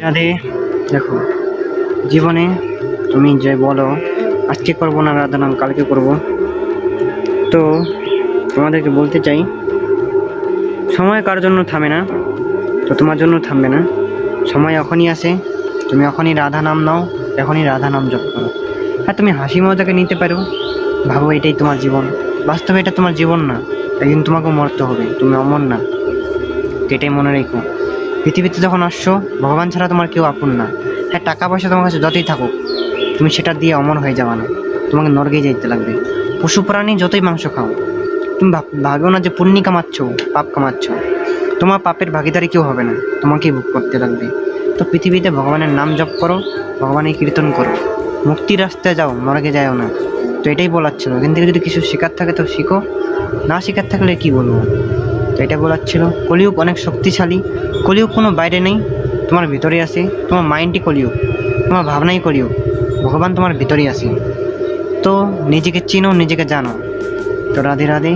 রাধে, দেখো জীবনে তুমি যে বলো আজকে করবো না রাধা নাম কালকে করব, তো তোমাদেরকে বলতে চাই সময় কার জন্য থামে না, তো তোমার জন্য থামবে না। সময় এখনই আসে, তুমি এখনই রাধা নাম নাও, এখনই রাধা নাম জপ করো। হ্যাঁ, তুমি হাসি মজাকে নিতে পারো, ভাবো এটাই তোমার জীবন, বাস্তবে এটা তোমার জীবন না। একদিন তোমাকেও মরতে হবে, তুমি অমর না, এটাই মনে রেখো। পৃথিবীতে যখন আসছো, ভগবান ছাড়া তোমার কেউ আপন না। হ্যাঁ, টাকা পয়সা তোমার কাছে যতই থাকুক, তুমি সেটা দিয়ে অমর হয়ে যাবে না, তোমাকে নরকে যেতে লাগবে। পশু প্রাণী যতই মাংস খাও, তুমি ভাবো না যে পুণ্য কামাচ্ছ, পাপ কামাচ্ছ, তোমার পাপের ভাগিদারি কেউ হবে না, তোমাকেই ভোগ করতে লাগবে। তো পৃথিবীতে ভগবানের নাম জপ করো, ভগবানের কীর্তন করো, মুক্তির রাস্তায় যাও, নরকে যাও না। তো এটাই বলার ছিল। এখান থেকে যদি কিছু শেখার থাকে তো শিখো, না শেখার থাকলে কি বলবো। তো এটা বলার ছিল। কলিযুগ অনেক শক্তিশালী, কলিযুগ কোনো বাইরে নেই, তোমার ভিতরে আছে। তোমার মাইন্ডই কলিযুগ, তোমার ভাবনাই কলিযুগ, ভগবান তোমার ভিতরেই আছে। তো নিজেকে চিনো, নিজেকে জানো। তো রাধে রাধে।